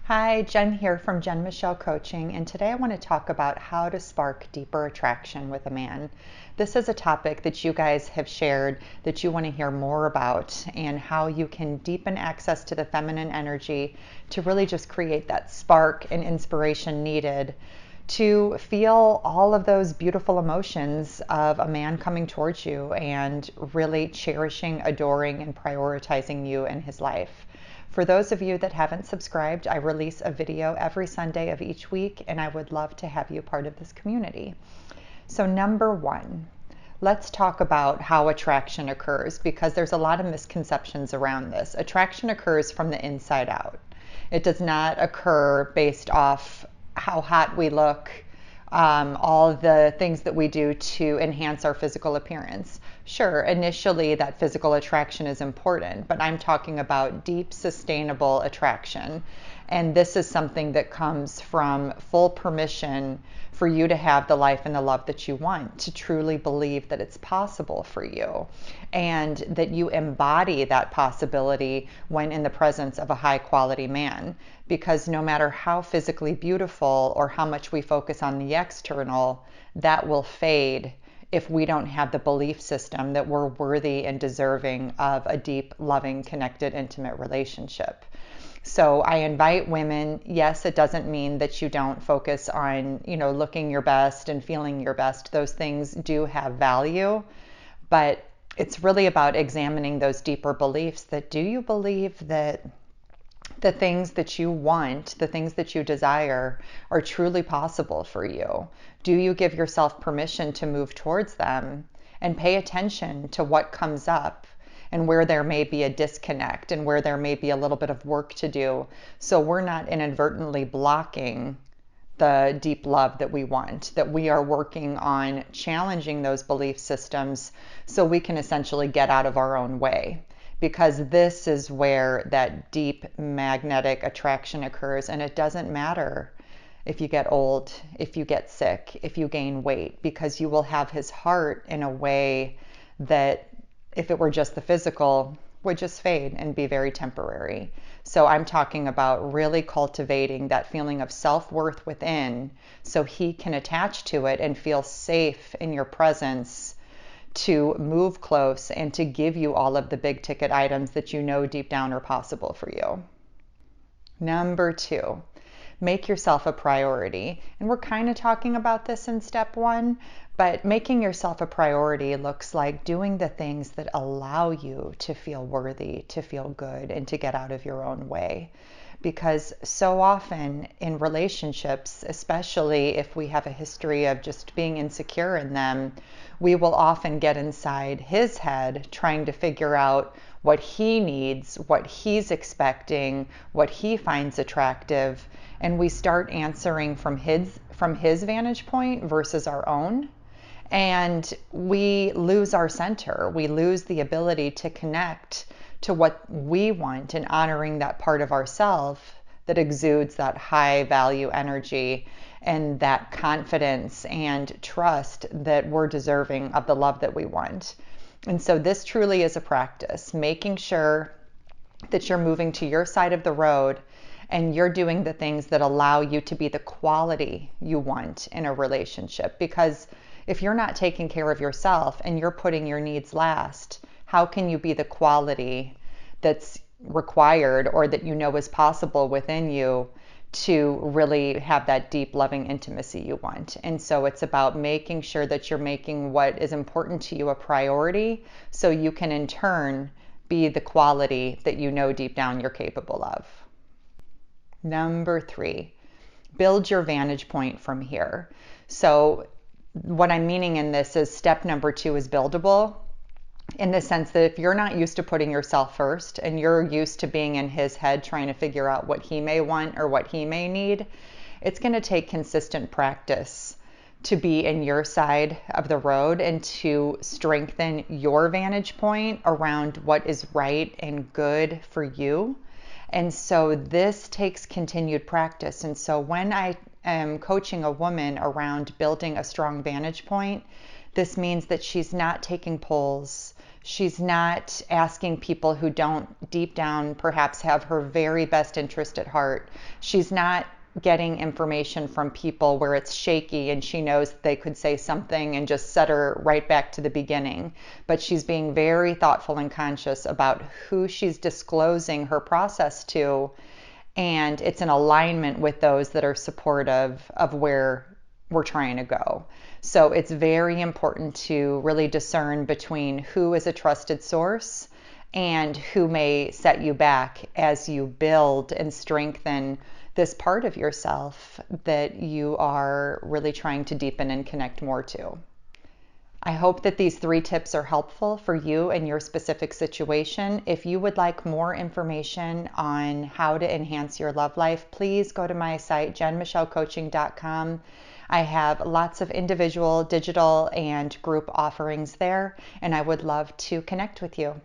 Hi, Jen here from Jen Michelle Coaching, and today I want to talk about how to spark deeper attraction with a man. This is a topic that you guys have shared that you want to hear more about, and how you can deepen access to the feminine energy to really just create that spark and inspiration needed to feel all of those beautiful emotions of a man coming towards you and really cherishing, adoring, and prioritizing you in his life. For those of you that haven't subscribed, I release a video every Sunday of each week, and I would love to have you part of this community. So number one, let's talk about how attraction occurs, because there's a lot of misconceptions around this. Attraction occurs from the inside out. It does not occur based off how hot we look, all the things that we do to enhance our physical appearance. Sure, initially that physical attraction is important, but I'm talking about deep, sustainable attraction. And this is something that comes from full permission for you to have the life and the love that you want, to truly believe that it's possible for you, and that you embody that possibility when in the presence of a high quality man. Because no matter how physically beautiful or how much we focus on the external, that will fade if we don't have the belief system that we're worthy and deserving of a deep, loving, connected, intimate relationship. So I invite women. Yes, it doesn't mean that you don't focus on, looking your best and feeling your best. Those things do have value, but it's really about examining those deeper beliefs. That, do you believe that the things that you want, the things that you desire, are truly possible for you? Do you give yourself permission to move towards them and pay attention to what comes up and where there may be a disconnect and where there may be a little bit of work to do, so we're not inadvertently blocking the deep love that we want, that we are working on challenging those belief systems so we can essentially get out of our own way? Because this is where that deep magnetic attraction occurs. And it doesn't matter if you get old, if you get sick, if you gain weight, because you will have his heart in a way that, if it were just the physical, would just fade and be very temporary. So I'm talking about really cultivating that feeling of self-worth within, so he can attach to it and feel safe in your presence, to move close and to give you all of the big ticket items that you know deep down are possible for you. Number two, make yourself a priority. And we're kind of talking about this in step one, but making yourself a priority looks like doing the things that allow you to feel worthy, to feel good, and to get out of your own way. Because so often in relationships, especially if we have a history of just being insecure in them, we will often get inside his head trying to figure out what he needs, what he's expecting, what he finds attractive, and we start answering from his vantage point versus our own. And we lose our center. We lose the ability to connect to what we want, and honoring that part of ourselves that exudes that high value energy and that confidence and trust that we're deserving of the love that we want. And so this truly is a practice, making sure that you're moving to your side of the road and you're doing the things that allow you to be the quality you want in a relationship. Because if you're not taking care of yourself and you're putting your needs last, how can you be the quality that's required, or that is possible within you, to really have that deep, loving intimacy you want? And so it's about making sure that you're making what is important to you a priority, so you can in turn be the quality that you know deep down you're capable of. Number three, build your vantage point from here. So what I'm meaning in this is step number two is buildable, in the sense that if you're not used to putting yourself first and you're used to being in his head trying to figure out what he may want or what he may need, it's going to take consistent practice to be in your side of the road and to strengthen your vantage point around what is right and good for you. And so this takes continued practice. And so when I am coaching a woman around building a strong vantage point, this means that she's not taking polls. She's not asking people who don't deep down perhaps have her very best interest at heart. She's not getting information from people where it's shaky and she knows they could say something and just set her right back to the beginning. But she's being very thoughtful and conscious about who she's disclosing her process to, and it's in alignment with those that are supportive of where we're trying to go. So it's very important to really discern between who is a trusted source and who may set you back as you build and strengthen this part of yourself that you are really trying to deepen and connect more to. I hope that these 3 tips are helpful for you and your specific situation. If you would like more information on how to enhance your love life, please go to my site, jenmichellecoaching.com. I have lots of individual, digital, and group offerings there, and I would love to connect with you.